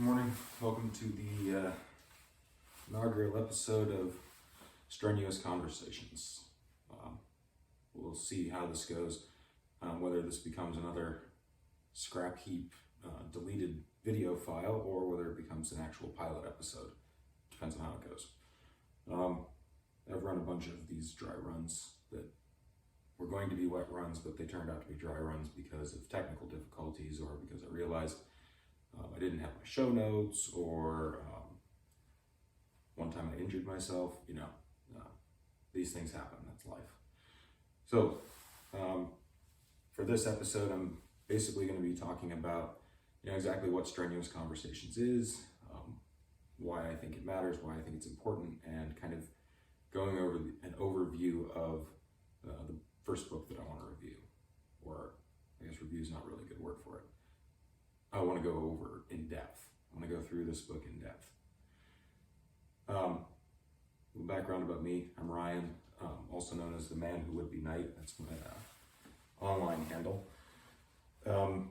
Good morning. Welcome to the inaugural episode of Strenuous Conversations. We'll see how this goes, whether this becomes another scrap heap deleted video file or whether it becomes an actual pilot episode. Depends on how it goes. I've run a bunch of these dry runs that were going to be wet runs, but they turned out to be dry runs because of technical difficulties or because I realized I didn't have my show notes, or one time I injured myself. These things happen, that's life. So for this episode, I'm basically going to be talking about exactly what Strenuous Conversations is, why I think it matters, why I think it's important, and kind of going over an overview of the first book that I want to review, or I guess review is not really a good word for it. I want to go over in depth. I want to go through this book in depth. A little background about me. I'm Ryan, also known as the Man Who Would Be Knight. That's my online handle. Over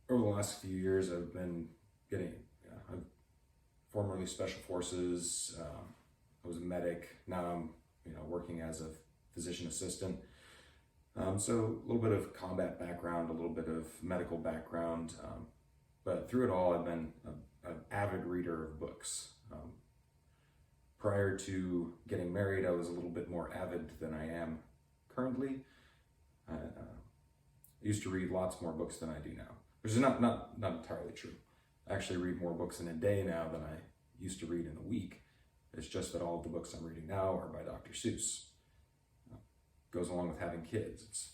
the last few years, I've been I've formerly Special Forces. I was a medic. Now I'm working as a physician assistant. So a little bit of combat background, a little bit of medical background, but through it all, I've been an avid reader of books. Prior to getting married, I was a little bit more avid than I am currently. I used to read lots more books than I do now, which is not entirely true. I actually read more books in a day now than I used to read in a week. It's just that all of the books I'm reading now are by Dr. Seuss. Goes along with having kids. It's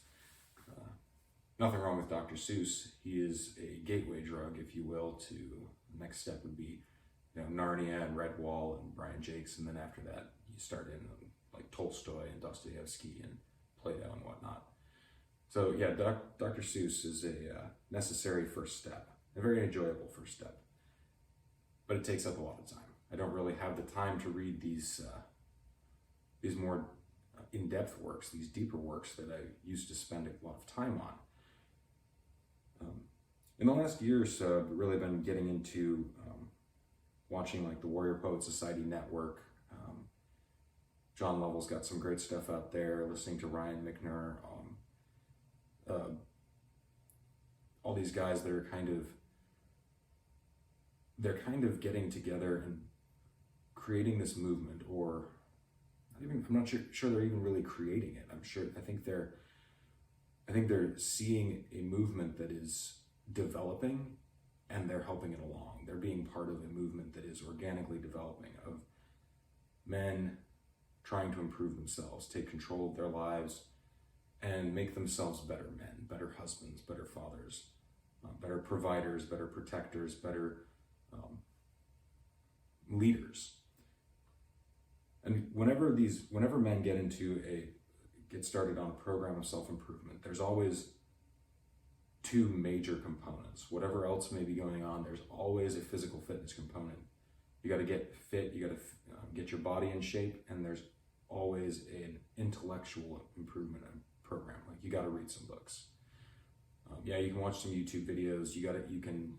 nothing wrong with Dr. Seuss. He is a gateway drug, if you will, to the next step would be Narnia and Redwall and Brian Jakes, and then after that you start in like Tolstoy and Dostoevsky and Plato and whatnot. So yeah, Dr. Seuss is a necessary first step, a very enjoyable first step, but it takes up a lot of time. I don't really have the time to read these more in-depth works, these deeper works that I used to spend a lot of time on. In the last year or so, I've really been getting into watching like the Warrior Poet Society Network. John Lovell's got some great stuff out there, listening to Ryan Michner, all these guys that are kind of getting together and creating this movement, or I'm not sure they're even really creating it. I think they're seeing a movement that is developing, and they're helping it along. They're being part of a movement that is organically developing, of men trying to improve themselves, take control of their lives, and make themselves better men, better husbands, better fathers, better providers, better protectors, better leaders. And whenever men get started on a program of self-improvement, there's always two major components. Whatever else may be going on, there's always a physical fitness component. You got to get fit, you got to get your body in shape, and there's always an intellectual improvement program. Like you got to read some books. You can watch some YouTube videos. You can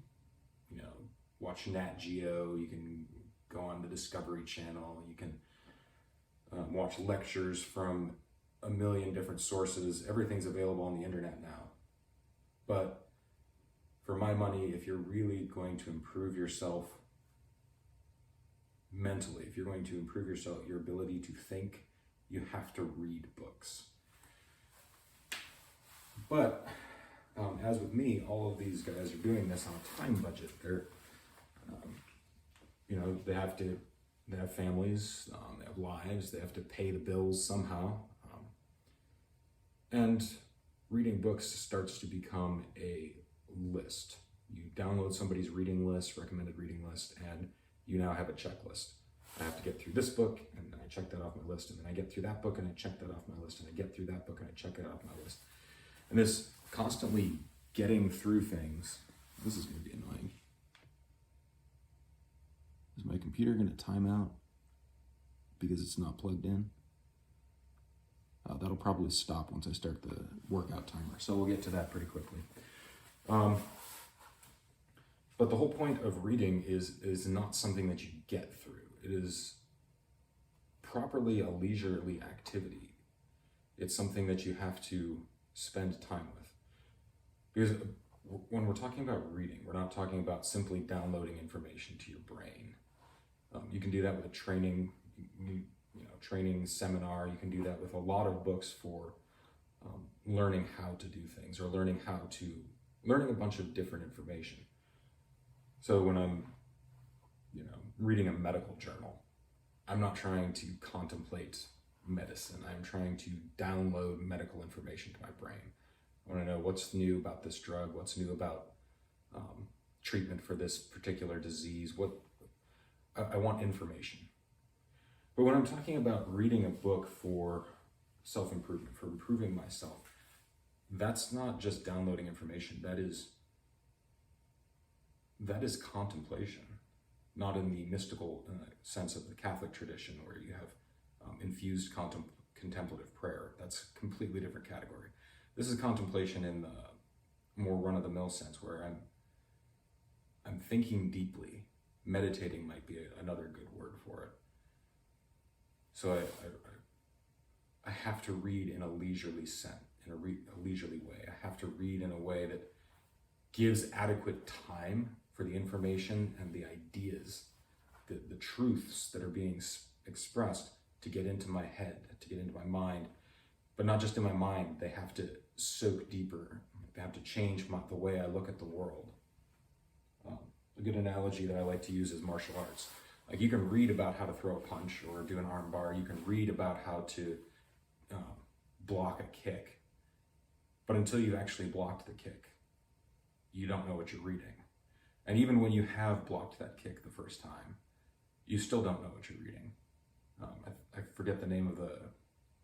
watch Nat Geo. You can go on the Discovery Channel. You can watch lectures from a million different sources. Everything's available on the internet now. But for my money, if you're really going to improve yourself mentally, if you're going to improve your ability to think, you have to read books. But as with me, all of these guys are doing this on a time budget. They're, they have families, they have lives, they have to pay the bills somehow. And reading books starts to become a list. You download somebody's reading list, recommended reading list, and you now have a checklist. I have to get through this book, and I check that off my list, and then I get through that book, and I check that off my list, and I get through that book, and I check it off my list. And this constantly getting through things, this is going to be annoying. Is my computer going to time out because it's not plugged in? That'll probably stop once I start the workout timer, so we'll get to that pretty quickly. But the whole point of reading is not something that you get through. It is properly a leisurely activity. It's something that you have to spend time with. Because when we're talking about reading, we're not talking about simply downloading information to your brain. You can do that with a training seminar. You can do that with a lot of books for learning how to do things, or learning a bunch of different information. So when I'm, reading a medical journal, I'm not trying to contemplate medicine. I'm trying to download medical information to my brain. I want to know what's new about this drug, what's new about treatment for this particular disease. I want information. But when I'm talking about reading a book for self-improvement, for improving myself, that's not just downloading information. That is contemplation, not in the mystical sense of the Catholic tradition where you have infused contemplative prayer. That's a completely different category. This is contemplation in the more run-of-the-mill sense, where I'm thinking deeply. Meditating might be another good word for it. So I have to read in a leisurely leisurely way. I have to read in a way that gives adequate time for the information and the ideas, the truths that are being expressed to get into my head, to get into my mind. But not just in my mind, they have to soak deeper. They have to change the way I look at the world. A good analogy that I like to use is martial arts. Like, you can read about how to throw a punch or do an arm bar. You can read about how to block a kick. But until you've actually blocked the kick, you don't know what you're reading. And even when you have blocked that kick the first time, you still don't know what you're reading. I forget the name of the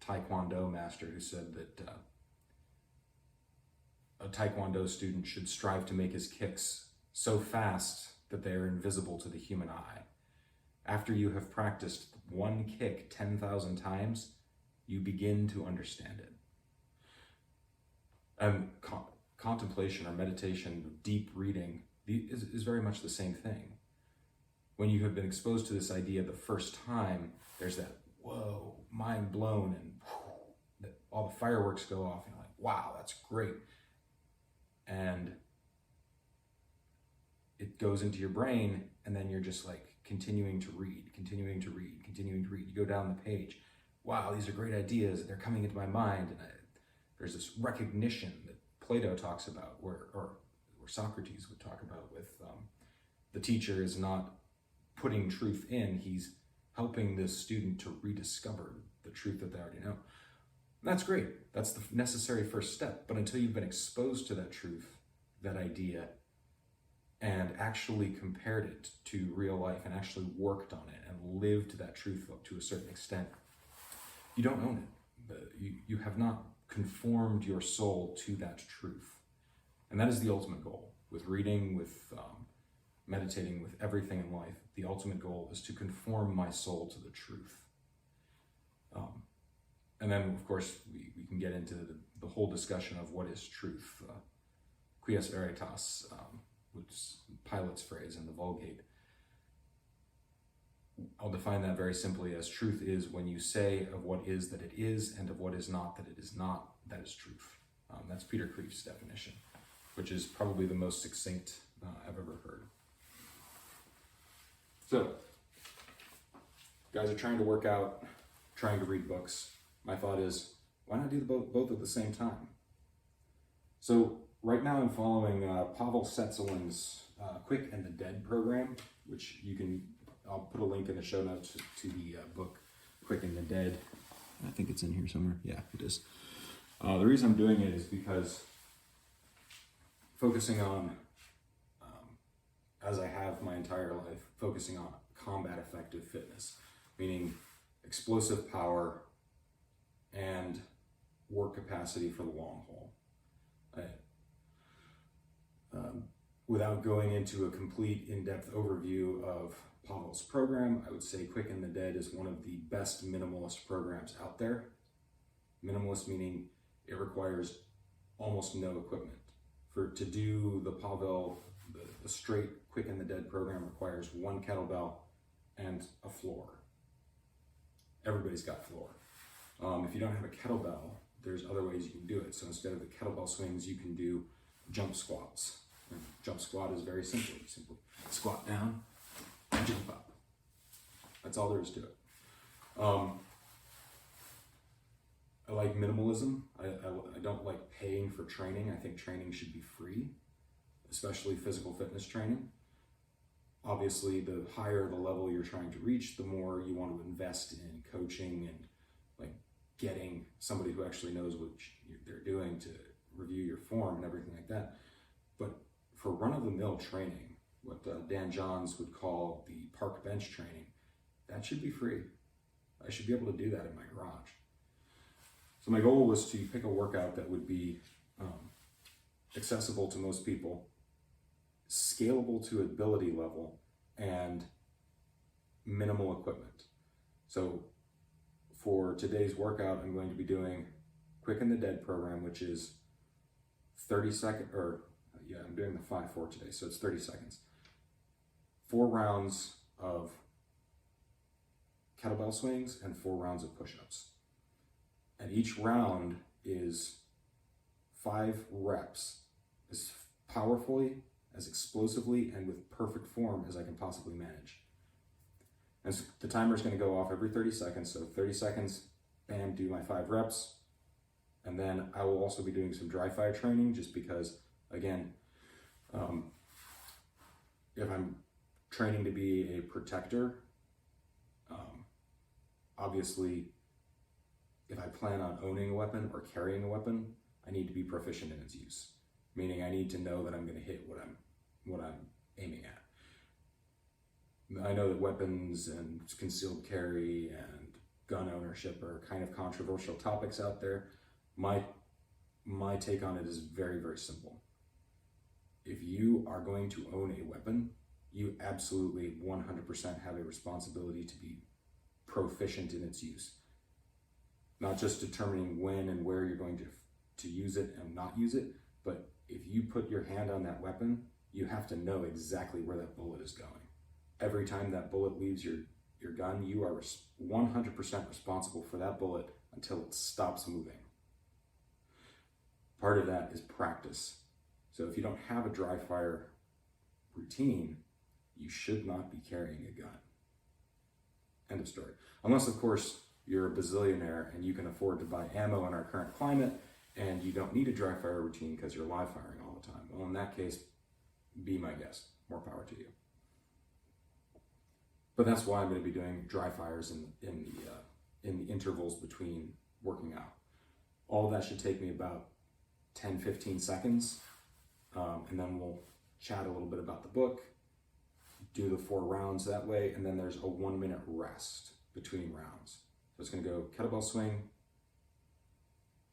Taekwondo master who said that a Taekwondo student should strive to make his kicks so fast that they are invisible to the human eye. After you have practiced one kick 10,000 times, you begin to understand it. And contemplation or meditation, deep reading, is very much the same thing. When you have been exposed to this idea the first time, there's that, whoa, mind blown, and all the fireworks go off, and you're like, wow, that's great. And it goes into your brain, and then you're just like continuing to read. You go down the page. Wow, these are great ideas. They're coming into my mind. And there's this recognition that Plato talks about, or Socrates would talk about with the teacher is not putting truth in. He's helping this student to rediscover the truth that they already know. And that's great. That's the necessary first step. But until you've been exposed to that truth, that idea, and actually compared it to real life and actually worked on it and lived that truth to a certain extent, you don't own it. You have not conformed your soul to that truth. And that is the ultimate goal. With reading, with meditating, with everything in life, the ultimate goal is to conform my soul to the truth. And then, of course, we can get into the whole discussion of what is truth. Quies veritas, which is Pilate's phrase in the Vulgate. I'll define that very simply as truth is when you say of what is that it is, and of what is not that it is not, that is truth. That's Peter Kreeft's definition, which is probably the most succinct I've ever heard. So, guys are trying to work out, trying to read books. My thought is, why not do both at the same time? So, right now I'm following Pavel Setzelin's Quick and the Dead program, which I'll put a link in the show notes to the book Quick and the Dead. I think it's in here somewhere. Yeah, it is. The reason I'm doing it is because focusing on, as I have my entire life, focusing on combat effective fitness, meaning explosive power and work capacity for the long haul. Without going into a complete in-depth overview of Pavel's program, I would say Quick and the Dead is one of the best minimalist programs out there. Minimalist meaning it requires almost no equipment. To do the Pavel the straight quick and the dead program requires one kettlebell and a floor. Everybody's got floor. If you don't have a kettlebell, there's other ways you can do it. So instead of the kettlebell swings, you can do jump squats. And jump squat is very simple. You simply squat down and jump up. That's all there is to it. I like minimalism. I don't like paying for training. I think training should be free, especially physical fitness training. Obviously, the higher the level you're trying to reach, the more you want to invest in coaching and like getting somebody who actually knows what they're doing to review your form and everything like that. But for run-of-the-mill training, what Dan Johns would call the park bench training, that should be free. I should be able to do that in my garage. So my goal was to pick a workout that would be accessible to most people, scalable to ability level, and minimal equipment. So for today's workout, I'm going to be doing quick and the dead program, which is 30 seconds, I'm doing the 5-4 today, so it's 30 seconds. 4 rounds of kettlebell swings and 4 rounds of push-ups. And each round is 5 reps as powerfully, as explosively, and with perfect form as I can possibly manage. And so the timer is going to go off every 30 seconds. So 30 seconds, bam, do my 5 reps. And then I will also be doing some dry fire training just because, again, if I'm training to be a protector, obviously, if I plan on owning a weapon or carrying a weapon, I need to be proficient in its use. Meaning I need to know that I'm going to hit what I'm aiming at. I know that weapons and concealed carry and gun ownership are kind of controversial topics out there. My take on it is very, very simple. If you are going to own a weapon, you absolutely 100% have a responsibility to be proficient in its use. Not just determining when and where you're going to use it and not use it, but if you put your hand on that weapon, you have to know exactly where that bullet is going. Every time that bullet leaves your gun, you are 100% responsible for that bullet until it stops moving. Part of that is practice. So if you don't have a dry fire routine, you should not be carrying a gun. End of story. Unless, of course, you're a bazillionaire and you can afford to buy ammo in our current climate and you don't need a dry fire routine because you're live firing all the time. Well, in that case, be my guest. More power to you. But that's why I'm going to be doing dry fires in the intervals between working out. All of that should take me about 10-15 seconds, and then we'll chat a little bit about the book, do the 4 rounds that way, and then there's a 1-minute rest between rounds. So it's going to go kettlebell swing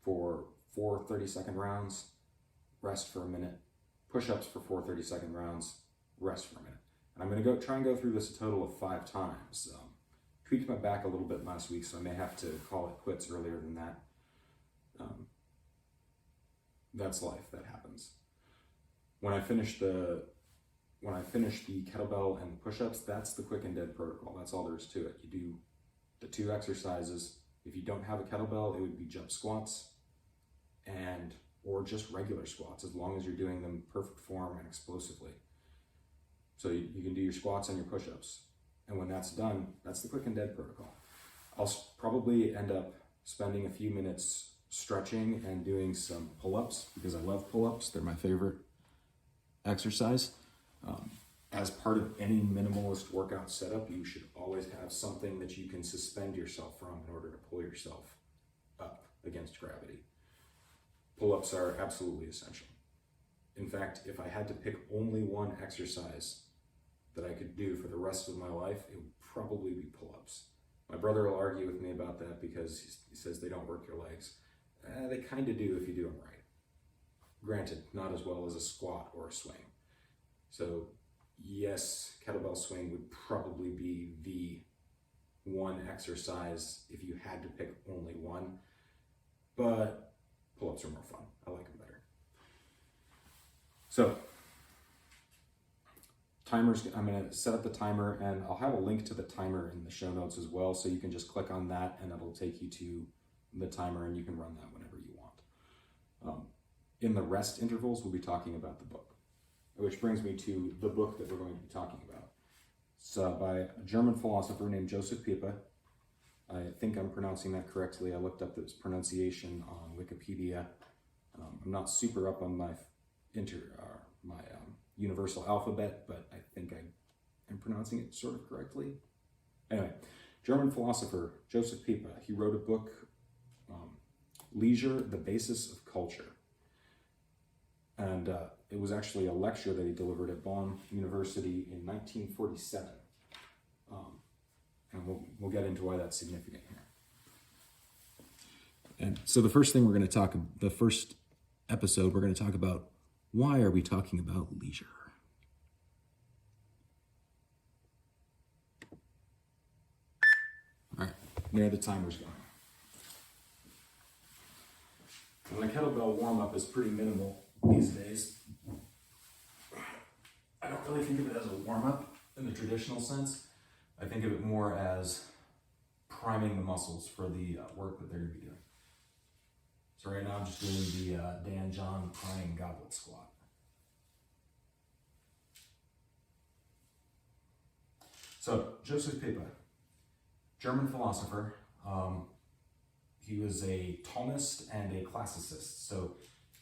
for 4 30-second rounds, rest for a minute, push-ups for 4 30-second rounds, rest for a minute. And I'm going to try and go through this a total of 5 times. Tweaked my back a little bit last week, so I may have to call it quits earlier than that. That's life, that happens. When I finish the kettlebell and push-ups, that's the quick and dead protocol. That's all there is to it. You do the 2 exercises. If you don't have a kettlebell, it would be jump squats or just regular squats, as long as you're doing them perfect form and explosively. So you can do your squats and your push-ups. And when that's done, that's the quick and dead protocol. I'll probably end up spending a few minutes stretching and doing some pull-ups because I love pull-ups. They're my favorite exercise. As part of any minimalist workout setup, you should always have something that you can suspend yourself from in order to pull yourself up against gravity. Pull-ups are absolutely essential. In fact, if I had to pick only one exercise that I could do for the rest of my life, it would probably be pull-ups. My brother will argue with me about that because he says they don't work your legs. They kind of do if you do them right. Granted, not as well as a squat or a swing. So yes, kettlebell swing would probably be the one exercise if you had to pick only one, but pull-ups are more fun. I like them better. So I'm going to set up the timer, and I'll have a link to the timer in the show notes as well, so you can just click on that and it'll take you to the timer and you can run that whenever you want. In the rest intervals, we'll be talking about the book, which brings me to the book that we're going to be talking about. It's by a German philosopher named Josef Pieper. I think I'm pronouncing that correctly. I looked up this pronunciation on Wikipedia. I'm not super up on my universal alphabet, but I think I am pronouncing it sort of correctly. Anyway, German philosopher Josef Pieper, he wrote a book, Leisure, the Basis of Culture. And it was actually a lecture that he delivered at Bonn University in 1947. And we'll get into why that's significant here. And so the first episode, we're going to talk about, why are we talking about leisure? All right, there the timer's going. And the kettlebell warm-up is pretty minimal these days. I don't really think of it as a warm-up in the traditional sense. I think of it more as priming the muscles for the work that they're going to be doing. So right now I'm just doing the Dan John crying goblet squat. So Josef Pieper, German philosopher. He was a Thomist and a classicist. So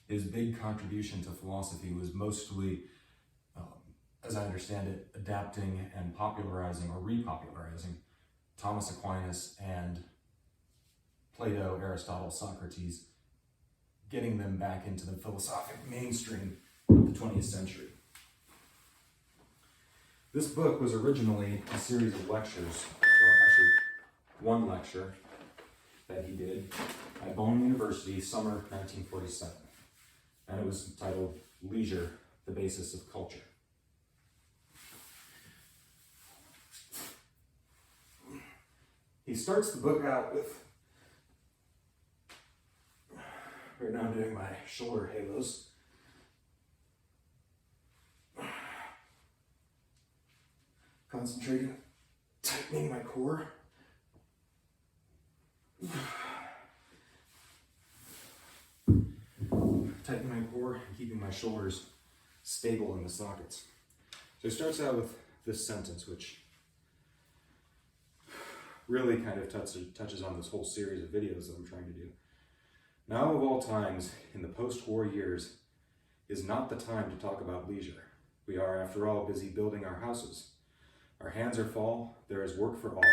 his big contribution to philosophy was mostly, as I understand it, adapting and popularizing or repopularizing Thomas Aquinas and Plato, Aristotle, Socrates, getting them back into the philosophic mainstream of the 20th century. This book was originally a series of lectures, well, actually one lecture that he did at Bonn University, summer 1947. And it was titled Leisure, the Basis of Culture. He starts the book out with, right now I'm doing my shoulder halos. Concentrating, tightening my core. Tightening my core and keeping my shoulders stable in the sockets. So he starts out with this sentence, which really kind of touches on this whole series of videos that I'm trying to do. Now of all times, in the post-war years, is not the time to talk about leisure. We are, after all, busy building our houses. Our hands are full, there is work for all.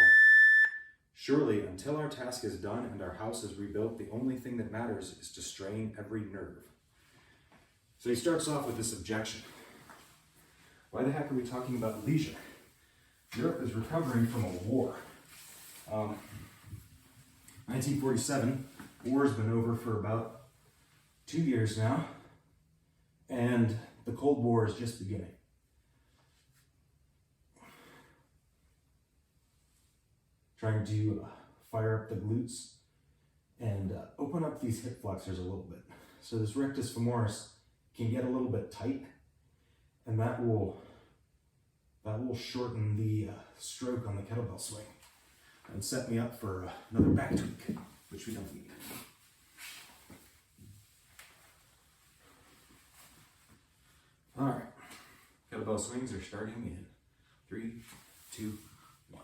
Surely, until our task is done and our house is rebuilt, the only thing that matters is to strain every nerve. So he starts off with this objection. Why the heck are we talking about leisure? Europe is recovering from a war. 1947, war's been over for about 2 years now, and the Cold War is just beginning. Trying to fire up the glutes and open up these hip flexors a little bit. So this rectus femoris can get a little bit tight, and that will shorten the stroke on the kettlebell swing and set me up for another back tweak, which we don't need. All right, kettlebell swings are starting in 3, 2, 1.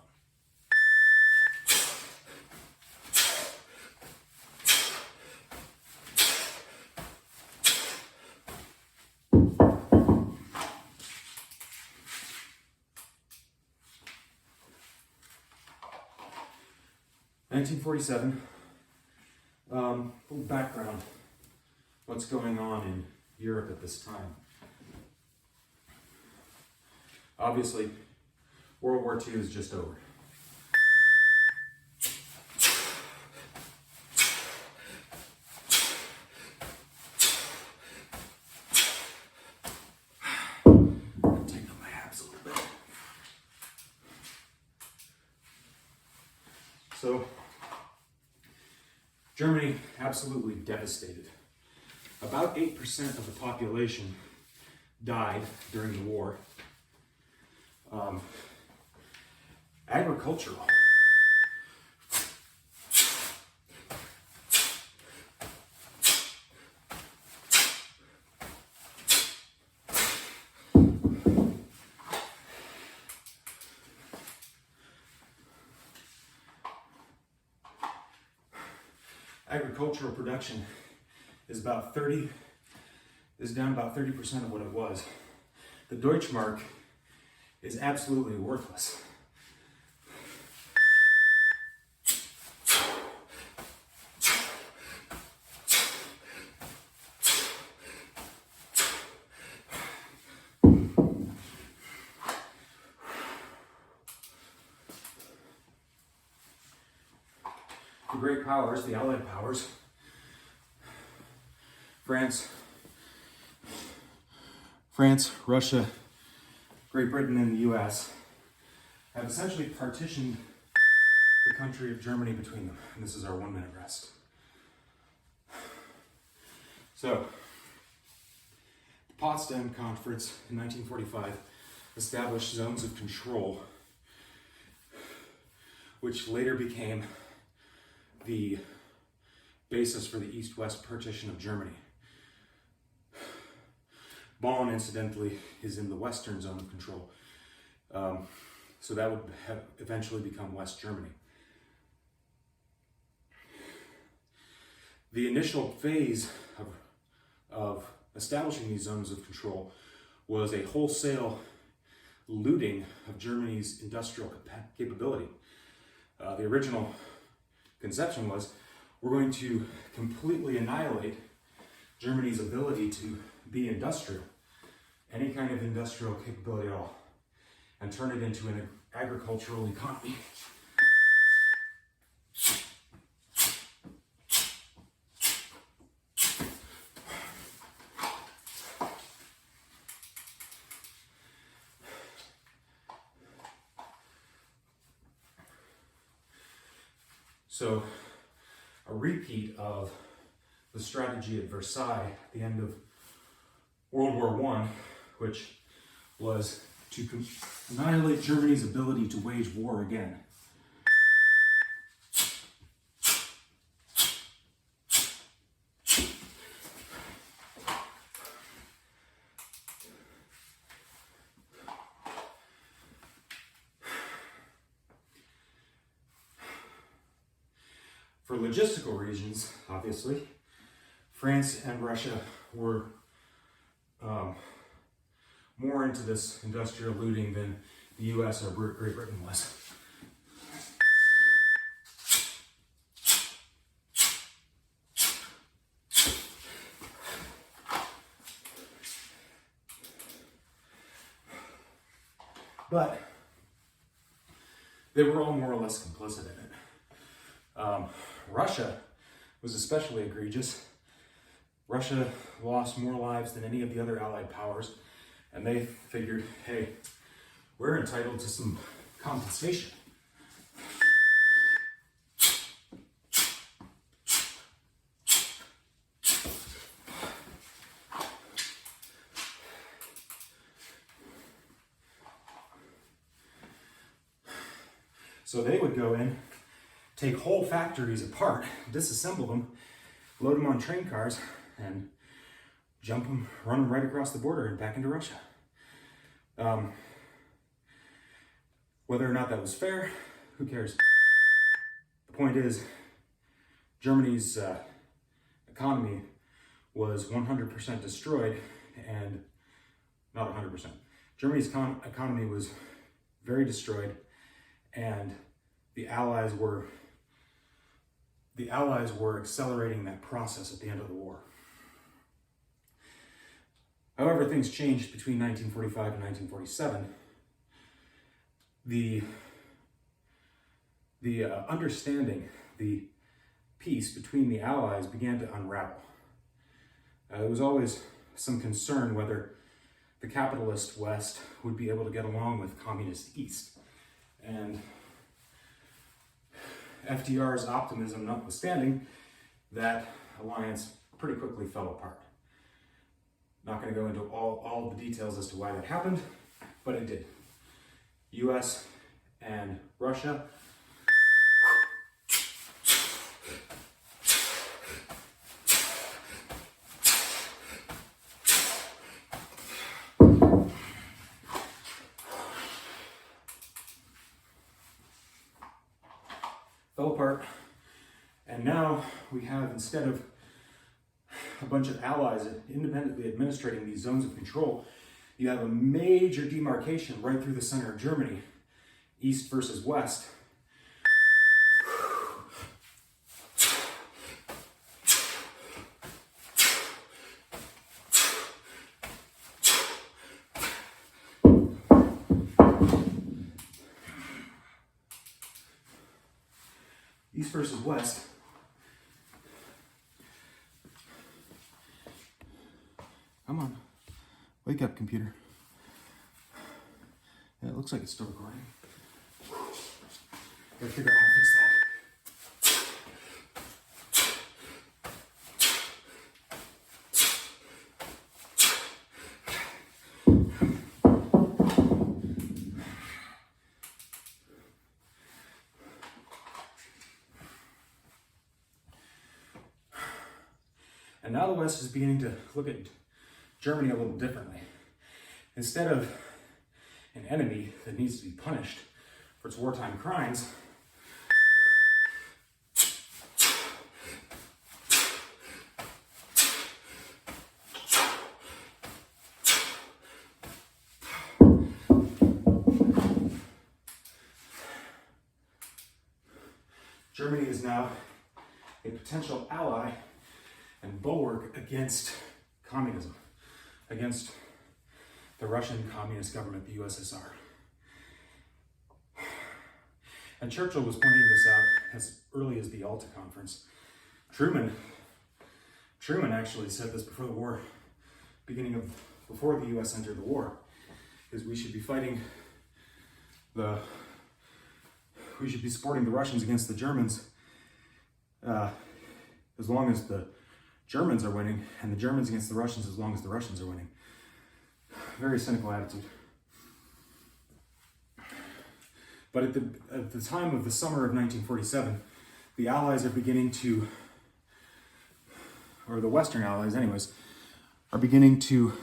(1947). Little background. What's going on in Europe at this time? Obviously, World War II is just over. Tighten up my abs a little bit. So, Germany, absolutely devastated. About 8% of the population died during the war. Agricultural. Agricultural production is down about 30% of what it was. The Deutschmark is absolutely worthless. The great powers, the Allied powers, France, Russia, Great Britain, and the US have essentially partitioned the country of Germany between them. And this is our 1 minute rest. So, the Potsdam Conference in 1945 established zones of control, which later became the basis for the East-West partition of Germany. Bonn, incidentally, is in the Western zone of control. So that would have eventually become West Germany. The initial phase of establishing these zones of control was a wholesale looting of Germany's industrial capability. The original conception was, we're going to completely annihilate Germany's ability to be industrial, any kind of industrial capability at all, and turn it into an agricultural economy. So, a repeat of the strategy at Versailles at the end of World War I, which was to annihilate Germany's ability to wage war again. For logistical reasons, obviously, France and Russia were more into this industrial looting than the US or Great Britain was. But they were all more or less complicit in it. Russia was especially egregious. Russia lost more lives than any of the other Allied powers, and they figured, hey, we're entitled to some compensation. So they would go in, take whole factories apart, disassemble them, load them on train cars, and jump them, run them right across the border and back into Russia. Whether or not that was fair, who cares? The point is, Germany's economy was 100% destroyed, and not 100%. Germany's economy was very destroyed, and the Allies were accelerating that process at the end of the war. However, things changed between 1945 and 1947. The understanding, the peace between the Allies began to unravel. There was always some concern whether the capitalist West would be able to get along with communist East. And FDR's optimism notwithstanding, that alliance pretty quickly fell apart. Not going to go into all the details as to why that happened, but it did. US and Russia. Fell apart, and now we have, instead of a bunch of allies independently administrating these zones of control, you have a major demarcation right through the center of Germany, east versus west. East versus west. Come on. Wake up, computer. Yeah, it looks like it's still recording. Gotta figure out how to fix that. And now the West is beginning to look at Germany a little differently. Instead of an enemy that needs to be punished for its wartime crimes, Germany is now a potential ally and bulwark against communism, against the Russian communist government, the USSR. And Churchill was pointing this out as early as the Yalta Conference. Truman actually said this before the war, before the US entered the war, is we should be supporting the Russians against the Germans as long as the Germans are winning, and the Germans against the Russians as long as the Russians are winning. Very cynical attitude. But at the time of the summer of 1947, the Allies are beginning to, or the Western Allies anyways, are beginning to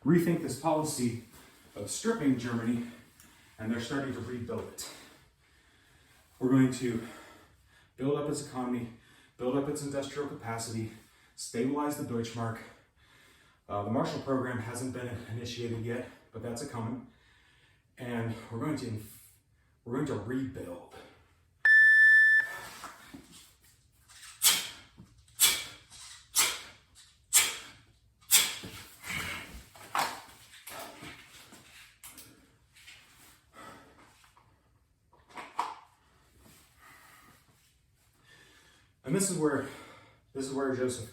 rethink this policy of stripping Germany, and they're starting to rebuild it. We're going to build up its economy, build up its industrial capacity, stabilize the Deutschmark. The Marshall Program hasn't been initiated yet, but that's a coming. And we're going to rebuild. And this is where Josef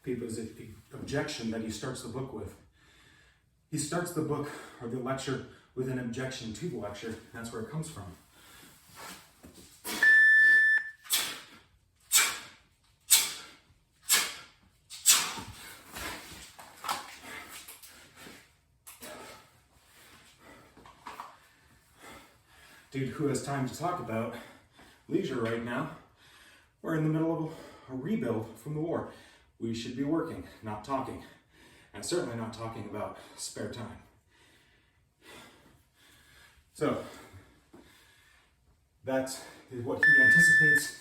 Pieper's objection that he starts the book with. He starts the book or the lecture with an objection to the lecture. That's where it comes from. Dude who has time to talk about leisure right now. We're in the middle of a rebuild from the war. We should be working, not talking. And certainly not talking about spare time. So, that is what he anticipates.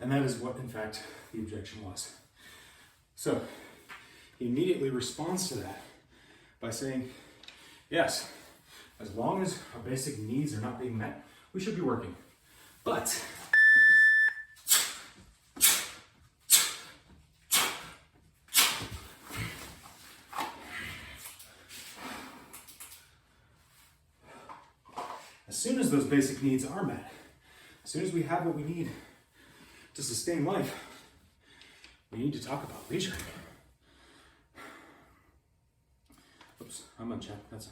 And that is what, in fact, the objection was. So, he immediately responds to that by saying, yes, as long as our basic needs are not being met, we should be working. But as soon as those basic needs are met, as soon as we have what we need to sustain life, we need to talk about leisure. Oops, I'm on that's a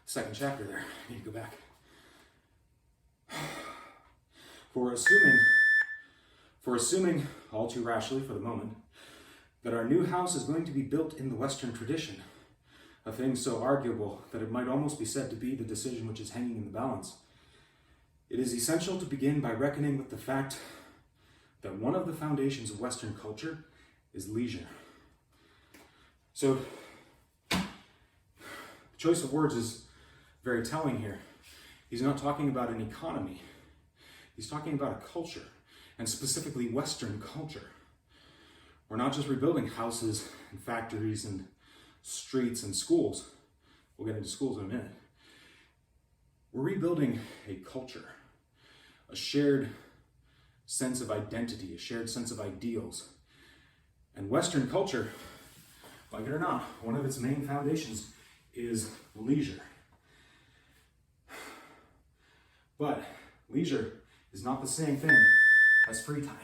second chapter there. I need to go back. For assuming, all too rashly for the moment, that our new house is going to be built in the Western tradition, a thing so arguable that it might almost be said to be the decision which is hanging in the balance, it is essential to begin by reckoning with the fact that one of the foundations of Western culture is leisure. So, the choice of words is very telling here. He's not talking about an economy. He's talking about a culture, and specifically Western culture. We're not just rebuilding houses and factories and streets and schools. We'll get into schools in a minute. We're rebuilding a culture, a shared sense of identity, a shared sense of ideals. And Western culture, like it or not, one of its main foundations is leisure. But leisure is not the same thing as free time.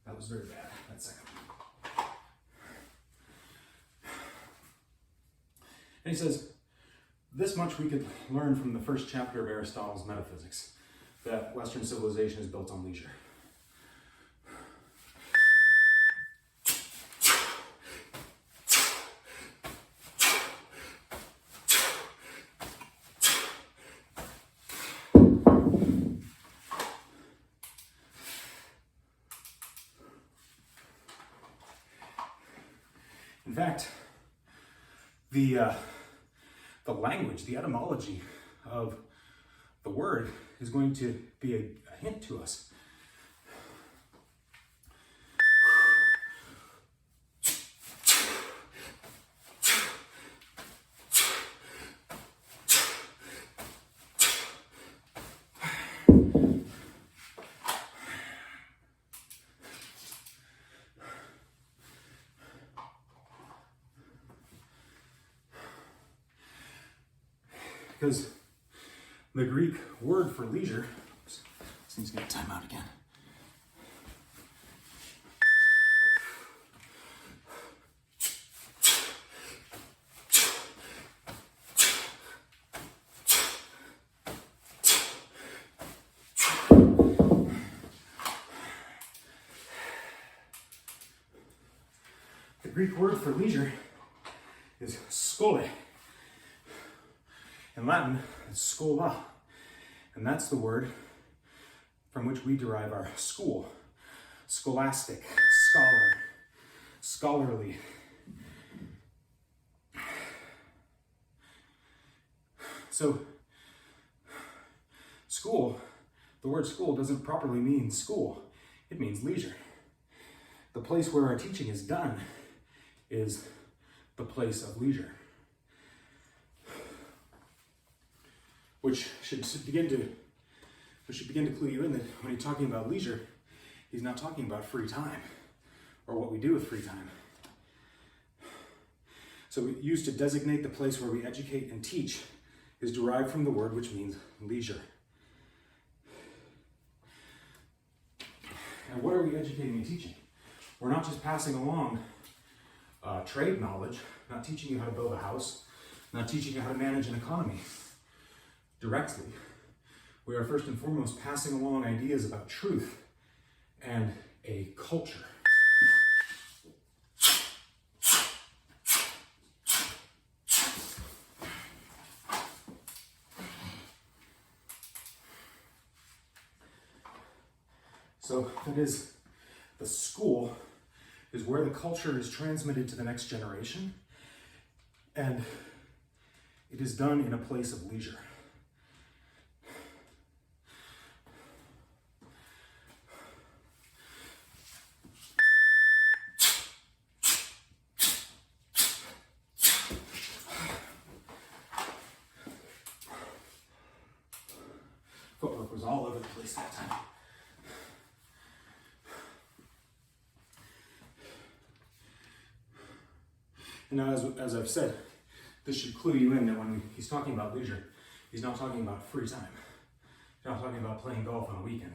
That was very bad, that second. And he says, this much we could learn from the first chapter of Aristotle's Metaphysics, that Western civilization is built on leisure. In fact, the language, the etymology of the word is going to be a hint to us. Because the Greek word for leisure, oops, this thing's going to time out again. The Greek word for leisure is skole. In Latin, it's schola, and that's the word from which we derive our school. Scholastic, scholar, scholarly. So, school, the word school doesn't properly mean school. It means leisure. The place where our teaching is done is the place of leisure. Which should begin to clue you in that when he's talking about leisure, he's not talking about free time or what we do with free time. So we used to designate the place where we educate and teach is derived from the word which means leisure. And what are we educating and teaching? We're not just passing along trade knowledge, not teaching you how to build a house, not teaching you how to manage an economy directly. We are first and foremost passing along ideas about truth and a culture. So that is, the school is where the culture is transmitted to the next generation, and it is done in a place of leisure. Footwork was all over the place that time. And now, as I've said, this should clue you in that when he's talking about leisure, he's not talking about free time. He's not talking about playing golf on a weekend.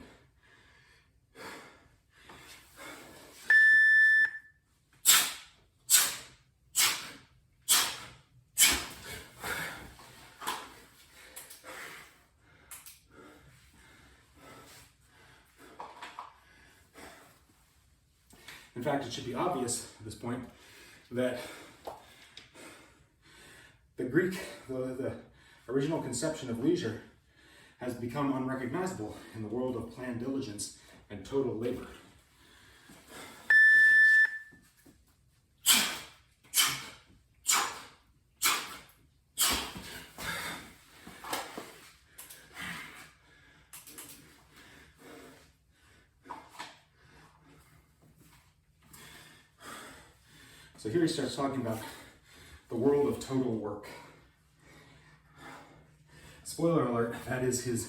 In fact, it should be obvious at this point that the original conception of leisure has become unrecognizable in the world of planned diligence and total labor. So here he starts talking about the world of total work. Spoiler alert, that is his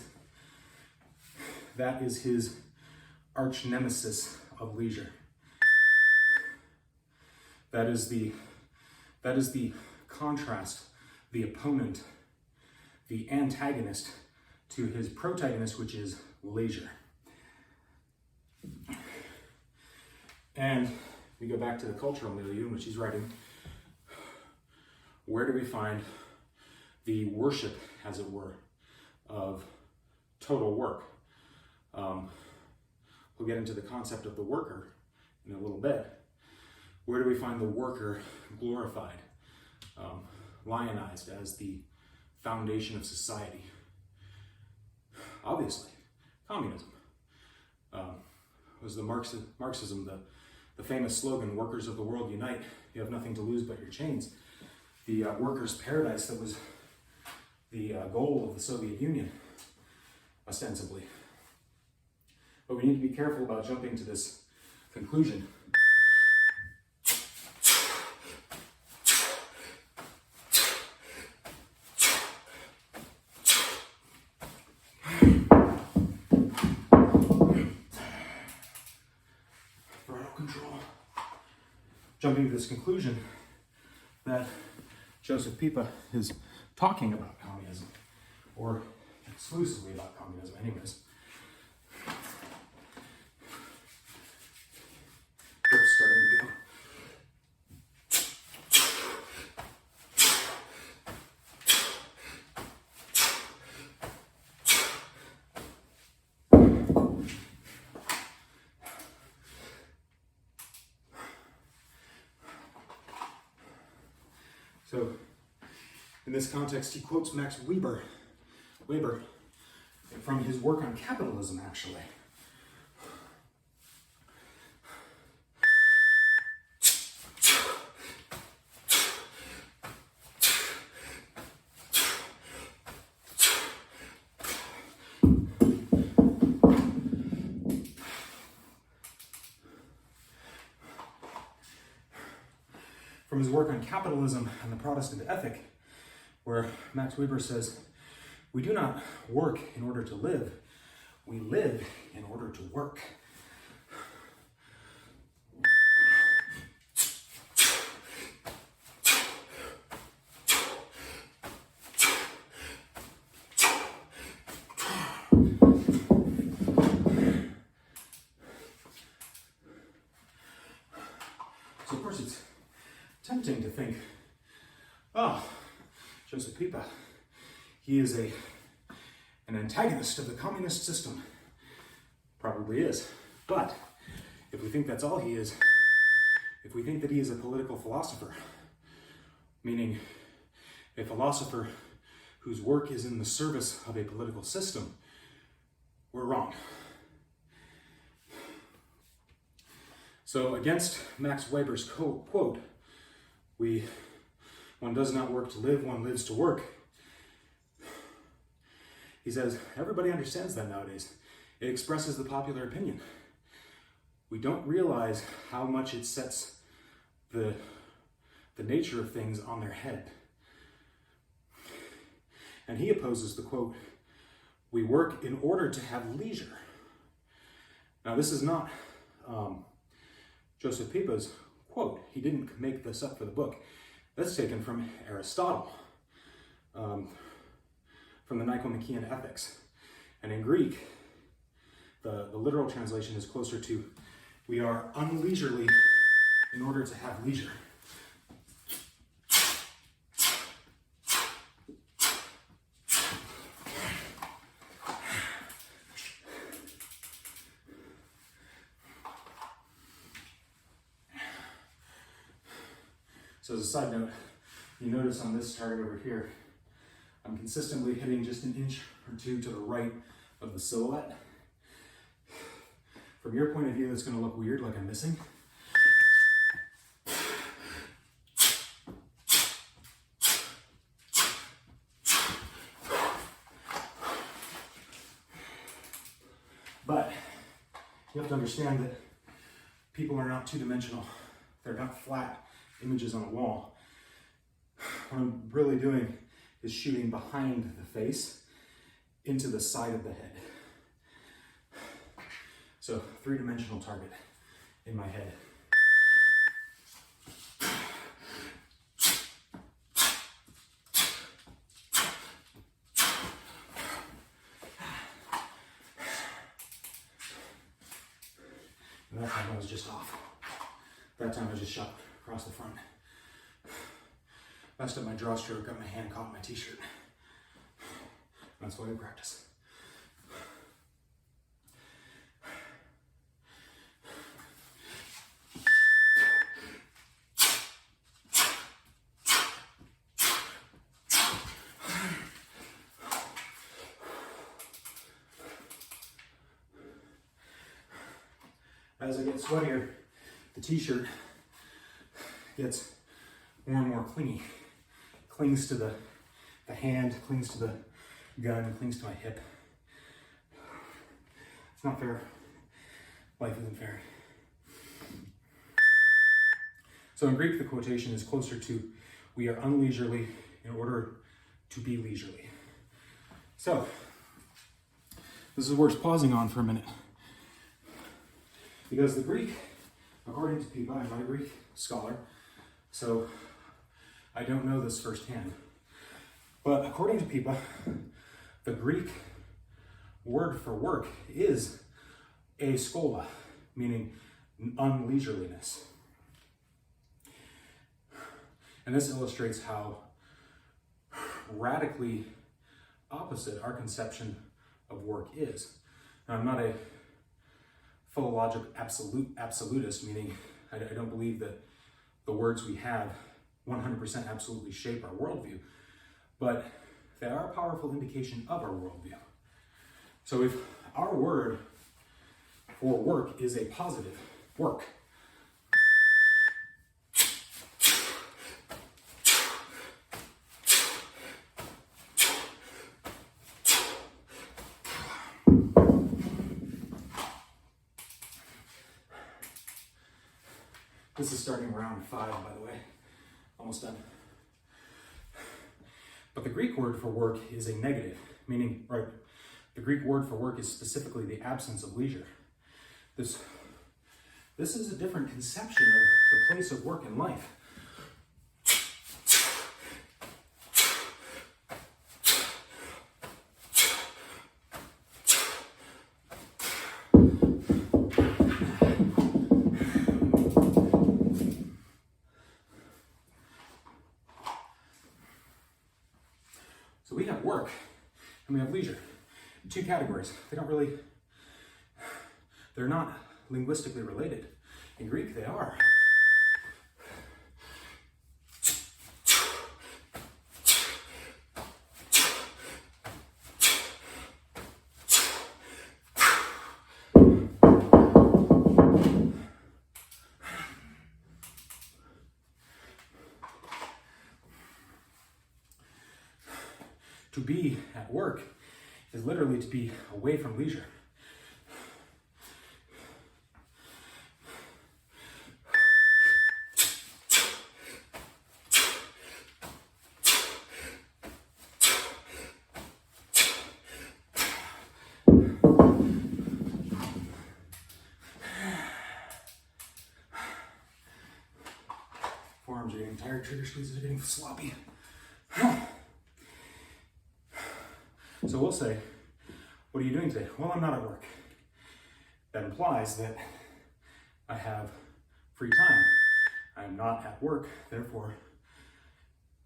arch nemesis of leisure. That is the contrast, the opponent, the antagonist to his protagonist, which is leisure. And we go back to the cultural milieu in which he's writing. Where do we find the worship, as it were, of total work? We'll get into the concept of the worker in a little bit. Where do we find the worker glorified, lionized as the foundation of society? Obviously, communism. Was the Marxism, the famous slogan, "Workers of the world unite, you have nothing to lose but your chains." The workers' paradise that was the goal of the Soviet Union, ostensibly. But we need to be careful about jumping to this conclusion. Jumping to this conclusion that Josef Pieper is talking about communism, or exclusively about communism anyways. Oops, starting to go. So, in this context, he quotes Max Weber from his work on capitalism, actually. From his work on capitalism and the Protestant ethic, where Max Weber says, "We do not work in order to live, we live in order to work." So of course it's tempting to think, oh, Josef Pieper, he is an antagonist of the communist system. Probably is. But if we think that's all he is, if we think that he is a political philosopher, meaning a philosopher whose work is in the service of a political system, we're wrong. So against Max Weber's quote, one does not work to live, one lives to work. He says, everybody understands that nowadays. It expresses the popular opinion. We don't realize how much it sets the nature of things on their head. And he opposes the quote, "We work in order to have leisure." Now this is not Josef Pieper's quote. He didn't make this up for the book. That's taken from Aristotle, from the Nicomachean Ethics. And in Greek, the literal translation is closer to, "We are unleisurely in order to have leisure." So as a side note, you notice on this target over here, I'm consistently hitting just an inch or two to the right of the silhouette. From your point of view, it's going to look weird, like I'm missing. But you have to understand that people are not two-dimensional. They're not flat images on a wall. What I'm really doing is shooting behind the face into the side of the head. So, three-dimensional target in my head. And that time I was just off. That time I just shot across the front. Messed up my draw stroke, got my hand caught in my t-shirt. That's why we practice. As I get sweatier, the t-shirt gets more and more clingy. Clings to the hand, clings to the gun, clings to my hip. It's not fair. Life isn't fair. So in Greek, the quotation is closer to, we are unleisurely in order to be leisurely. So, this is worth pausing on for a minute. Because the Greek, according to Pieper, I'm not a Greek scholar, so I don't know this firsthand. But according to Pieper, the Greek word for work is askola, meaning unleisureliness. And this illustrates how radically opposite our conception of work is. Now, I'm not a philologic absolutist, meaning I don't believe that the words we have 100% absolutely shape our worldview, but they are a powerful indication of our worldview. So if our word for work is a positive, work, this is starting round 5, by the way. Almost done. But the Greek word for work is a negative, meaning, right, the Greek word for work is specifically the absence of leisure. This is a different conception of the place of work in life. So we have work and we have leisure. Two categories. They're not linguistically related. In Greek, they are. To be at work is literally to be away from leisure. Forearms are getting tired, trigger squeezes are getting sloppy. So we'll say, what are you doing today? Well, I'm not at work. That implies that I have free time. I'm not at work, therefore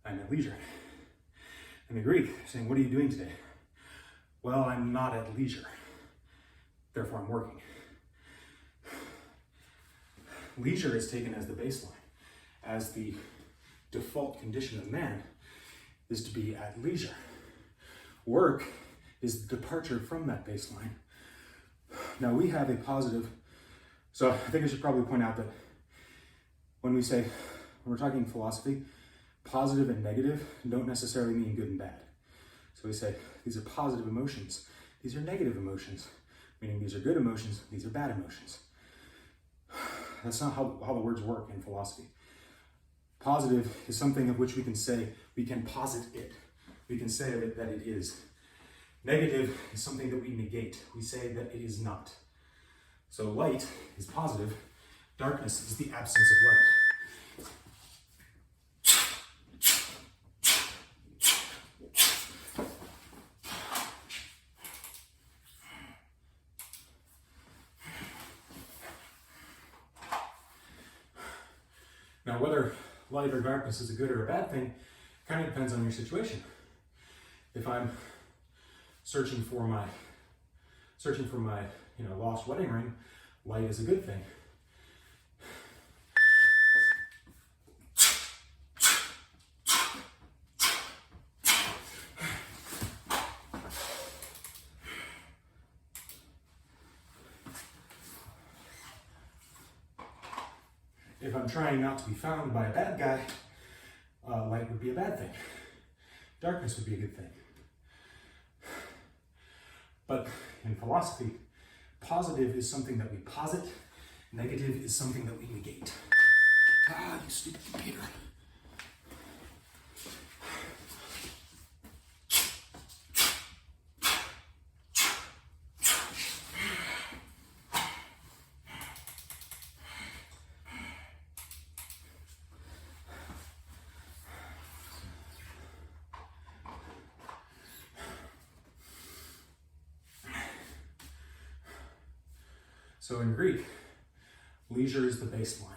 I'm at leisure. In the Greek, saying, what are you doing today? Well, I'm not at leisure, therefore I'm working. Leisure is taken as the baseline, as the default condition of man is to be at leisure. Work is the departure from that baseline. Now we have a positive, so I think I should probably point out that when we're talking philosophy, positive and negative don't necessarily mean good and bad. So we say, these are positive emotions, these are negative emotions, meaning these are good emotions, these are bad emotions. That's not how the words work in philosophy. Positive is something of which we can say, we can posit it. We can say of it that it is. Negative is something that we negate. We say that it is not. So light is positive, darkness is the absence of light. Now, whether light or darkness is a good or a bad thing kind of depends on your situation. If I'm searching for my lost wedding ring, light is a good thing. If I'm trying not to be found by a bad guy, light would be a bad thing. Darkness would be a good thing. But in philosophy, positive is something that we posit, negative is something that we negate. Ah, you stupid computer. So in Greek, leisure is the baseline.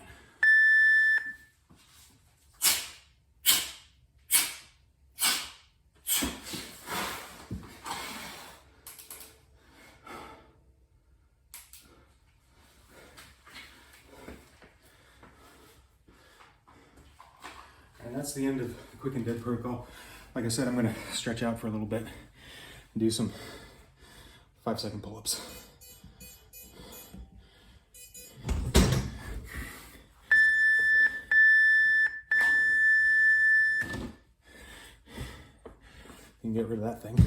And that's the end of the quick and dead protocol. Like I said, I'm going to stretch out for a little bit and do some 5-second pull-ups. You can get rid of that thing.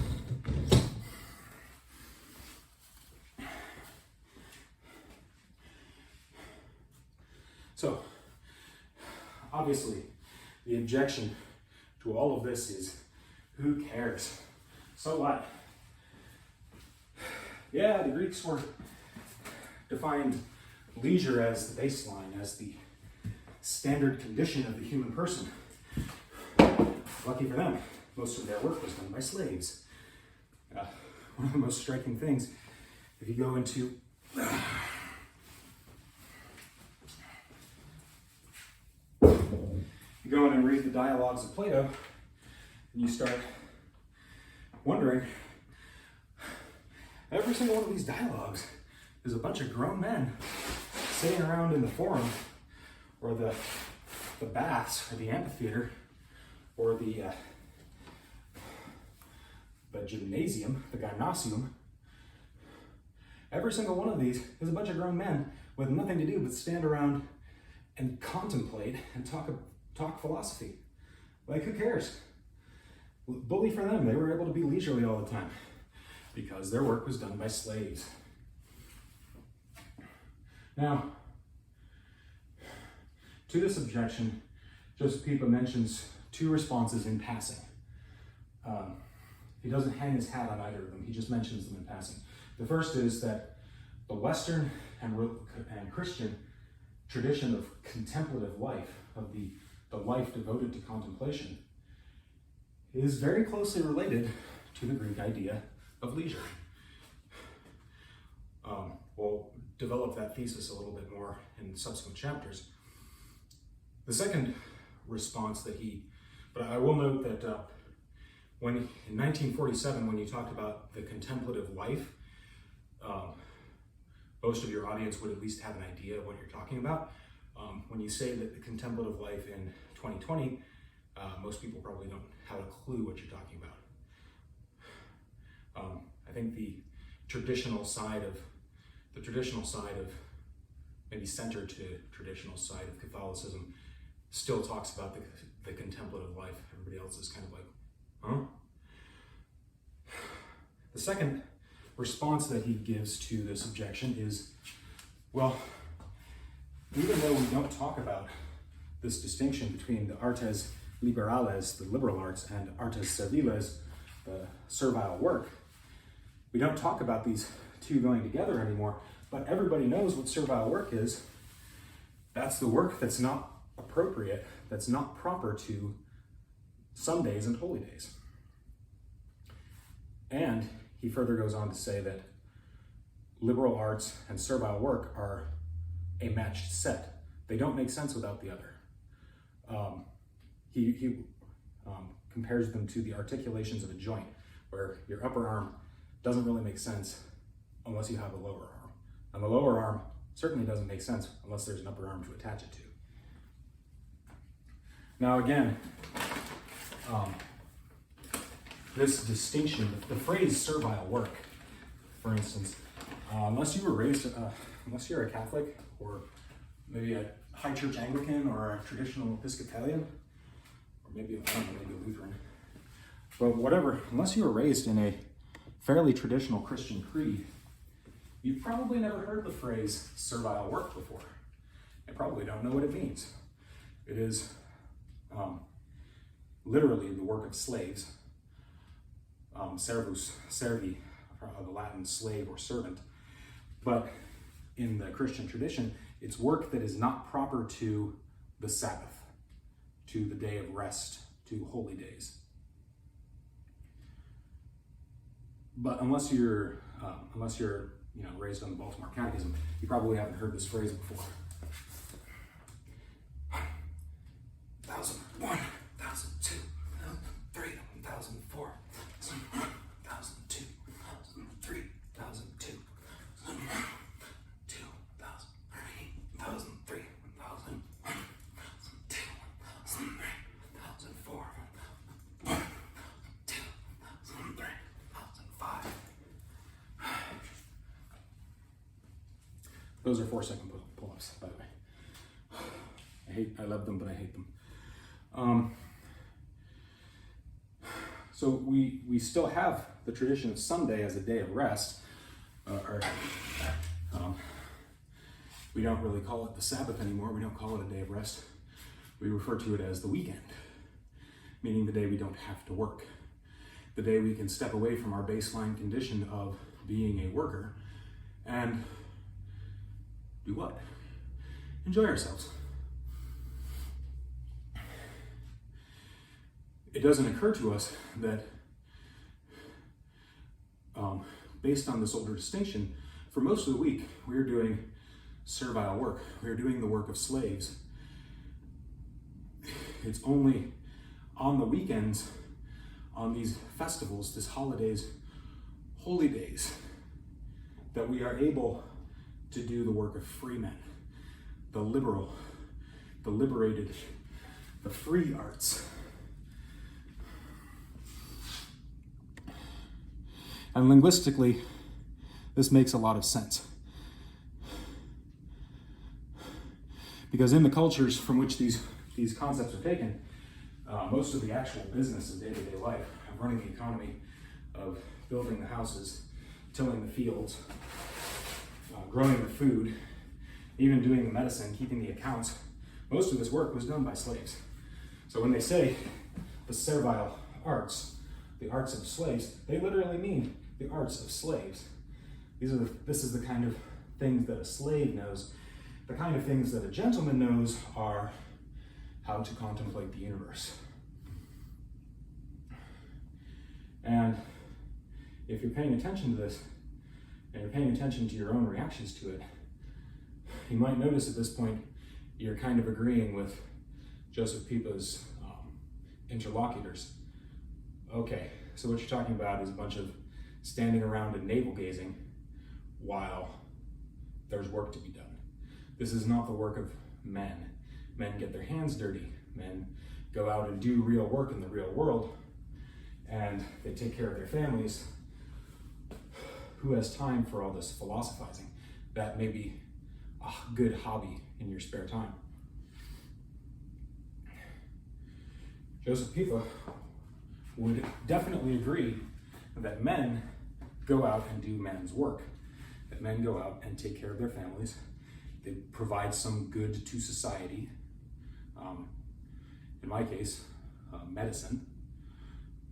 So, obviously, the objection to all of this is, who cares? So what? Yeah, the Greeks defined leisure as the baseline, as the standard condition of the human person. Lucky for them. Most of their work was done by slaves. One of the most striking things, if you go into you go in and read the dialogues of Plato, and you start wondering, every single one of these dialogues is a bunch of grown men sitting around in the forum, or the baths, or the amphitheater, or the gymnasium, the gymnasium. Every single one of these is a bunch of grown men with nothing to do but stand around and contemplate and talk philosophy. Like, who cares? Bully for them, they were able to be leisurely all the time because their work was done by slaves. Now, to this objection, Josef Pieper mentions two responses in passing. He doesn't hang his hat on either of them, he just mentions them in passing. The first is that the Western and Christian tradition of contemplative life, of the life devoted to contemplation, is very closely related to the Greek idea of leisure. We'll develop that thesis a little bit more in subsequent chapters. The second response but I will note that in 1947, when you talked about the contemplative life, most of your audience would at least have an idea of what you're talking about. When you say that the contemplative life in 2020 Most people probably don't have a clue what you're talking about. I think the traditional side of maybe center to traditional side of Catholicism still talks about the contemplative life. Everybody else is kind of like, huh? The second response that he gives to this objection is, well, even though we don't talk about this distinction between the artes liberales, the liberal arts, and artes serviles, the servile work, we don't talk about these two going together anymore, but everybody knows what servile work is. That's the work that's not appropriate, that's not proper to Sundays and holy days. And he further goes on to say that liberal arts and servile work are a matched set. They don't make sense without the other. He compares them to the articulations of a joint, where your upper arm doesn't really make sense unless you have a lower arm. And the lower arm certainly doesn't make sense unless there's an upper arm to attach it to. Now again, this distinction, the phrase servile work, for instance, unless you were raised, unless you're a Catholic or maybe a high church Anglican or a traditional Episcopalian, or maybe a Lutheran, but whatever, unless you were raised in a fairly traditional Christian creed, you've probably never heard the phrase servile work before. You probably don't know what it means. It is literally the work of slaves. Servus, servi, the Latin slave or servant. But in the Christian tradition, it's work that is not proper to the Sabbath, to the day of rest, to holy days. But unless you're raised on the Baltimore Catechism, you probably haven't heard this phrase before. 1001, 1002, 1003, 1004, 1002, 1003, 1002, 2003, 1003, 1001, 1002, 1004, 1002, 1003, 1005. Those are 4-second pull-ups, by the way. I love them, but I hate them. So we still have the tradition of Sunday as a day of rest. We don't really call it the Sabbath anymore. We don't call it a day of rest. We refer to it as the weekend, meaning the day we don't have to work. The day we can step away from our baseline condition of being a worker and do what? Enjoy ourselves. It doesn't occur to us that based on this older distinction, for most of the week, we're doing servile work. We're doing the work of slaves. It's only on the weekends, on these festivals, these holidays, holy days, that we are able to do the work of free men, the liberal, the liberated, the free arts. And linguistically, this makes a lot of sense. Because in the cultures from which these concepts are taken, most of the actual business of day-to-day life, of running the economy, of building the houses, tilling the fields, growing the food, even doing the medicine, keeping the accounts, most of this work was done by slaves. So when they say the servile arts, the arts of slaves, they literally mean the arts of slaves. This is the kind of things that a slave knows. The kind of things that a gentleman knows are how to contemplate the universe. And if you're paying attention to this, and you're paying attention to your own reactions to it, you might notice at this point you're kind of agreeing with Josef Pieper's interlocutors. Okay, so what you're talking about is a bunch of standing around and navel-gazing while there's work to be done. This is not the work of men. Men get their hands dirty. Men go out and do real work in the real world, and they take care of their families, who has time for all this philosophizing? That may be a good hobby in your spare time. Josef Pieper would definitely agree that men go out and do men's work, that men go out and take care of their families, they provide some good to society. In my case, medicine.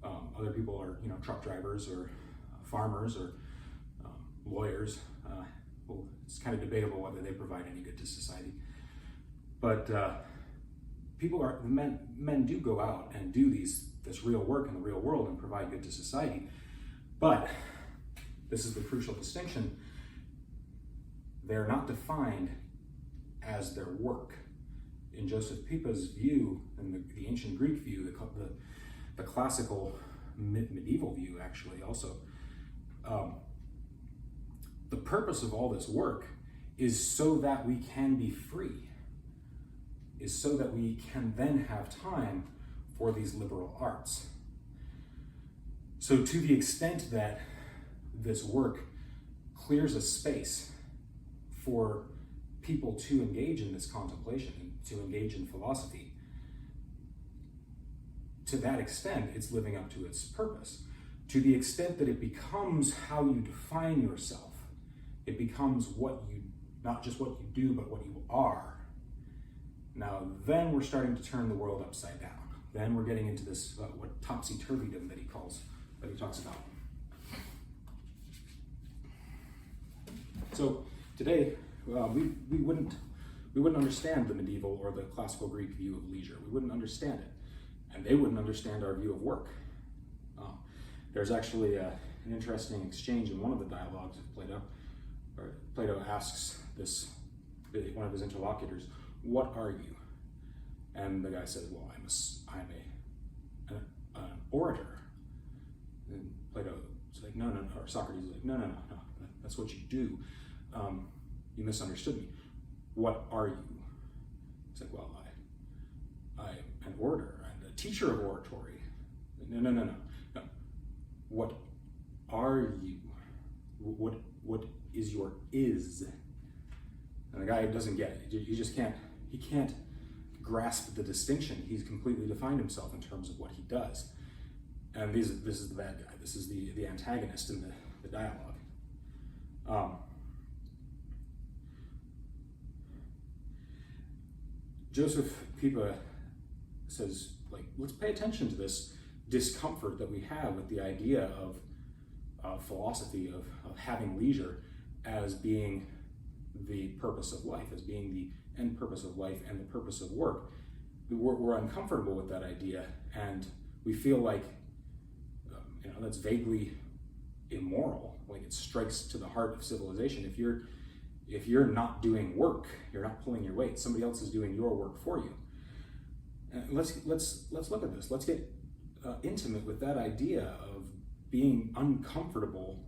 Other people are, truck drivers or farmers or lawyers. Well, it's kind of debatable whether they provide any good to society. But men do go out and do this real work in the real world and provide good to society. But this is the crucial distinction. They're not defined as their work. In Josef Pieper's view, and the ancient Greek view, the classical medieval view actually also, the purpose of all this work is so that we can be free, is so that we can then have time for these liberal arts. So to the extent that this work clears a space for people to engage in this contemplation and to engage in philosophy, to that extent, it's living up to its purpose. To the extent that it becomes how you define yourself, it becomes not just what you do, but what you are. Now, then we're starting to turn the world upside down. Then we're getting into this, what topsy-turvydom that he talks about. So today, we wouldn't understand the medieval or the classical Greek view of leisure. We wouldn't understand it, and they wouldn't understand our view of work. There's actually an interesting exchange in one of the dialogues of Plato. Plato asks one of his interlocutors, "What are you?" And the guy says, "Well, I'm an orator." And Plato's like, "No," or Socrates is like, "No, that's what you do. You misunderstood me. What are you?" It's like, "Well, I'm an orator and a teacher of oratory." No. What are you? What is your is? And the guy doesn't get it. He can't grasp the distinction. He's completely defined himself in terms of what he does. And this is the bad guy. This is the antagonist in the dialogue. Josef Pieper says, let's pay attention to this discomfort that we have with the idea of philosophy, of having leisure as being the purpose of life, as being the end purpose of life and the purpose of work. We're uncomfortable with that idea, and we feel like that's vaguely immoral. Like it strikes to the heart of civilization. If you're not doing work, you're not pulling your weight. Somebody else is doing your work for you. And let's look at this. Let's get intimate with that idea of being uncomfortable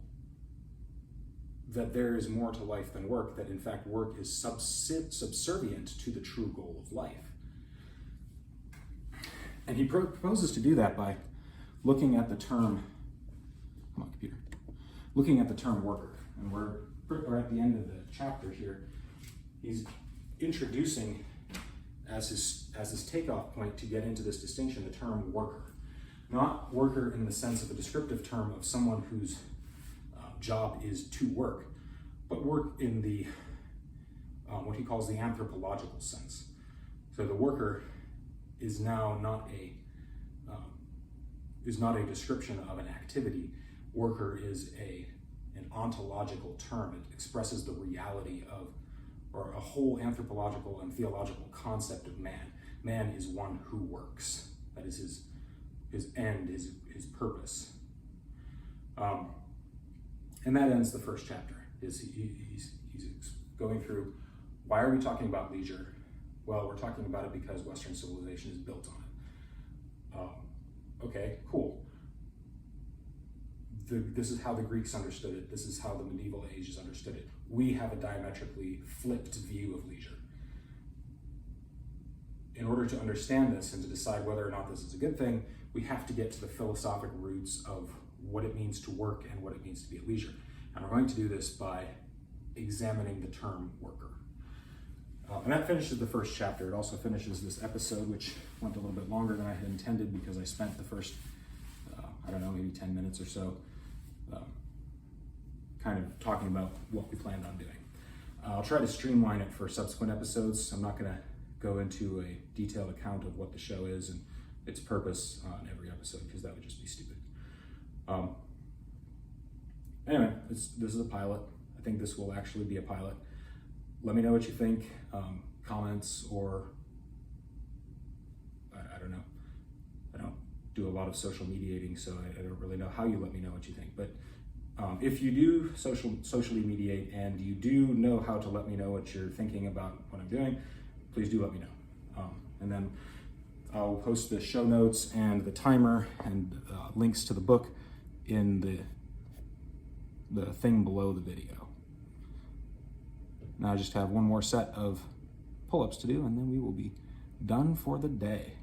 that there is more to life than work, that in fact work is subservient to the true goal of life. And he proposes to do that by looking at the term, looking at the term worker. And we're at the end of the chapter here. He's introducing as his takeoff point to get into this distinction the term worker. Not worker in the sense of a descriptive term of someone whose job is to work, but work in the what he calls the anthropological sense. So the worker is now not a description of an activity. Worker is an ontological term. It expresses the reality of, or a whole anthropological and theological concept of man. Man is one who works. That is his end, his purpose. And that ends the first chapter. He's going through, why are we talking about leisure? Well, we're talking about it because Western civilization is built on it. Okay, cool. This is how the Greeks understood it. This is how the medieval ages understood it. We have a diametrically flipped view of leisure. in order to understand this and to decide whether or not this is a good thing, we have to get to the philosophic roots of what it means to work and what it means to be at leisure. And we're going to do this by examining the term worker. And that finishes the first chapter. It also finishes this episode, which went a little bit longer than I had intended because I spent the first, maybe 10 minutes or so kind of talking about what we planned on doing. I'll try to streamline it for subsequent episodes. I'm not going to go into a detailed account of what the show is and its purpose on every episode because that would just be stupid. Anyway, this is a pilot. I think this will actually be a pilot. Let me know what you think, comments, or I don't know. I don't do a lot of social mediating, so I don't really know how you let me know what you think. But if you do socially mediate and you do know how to let me know what you're thinking about what I'm doing, please do let me know. And then I'll post the show notes and the timer and links to the book in the thing below the video. Now I just have one more set of pull-ups to do and then we will be done for the day.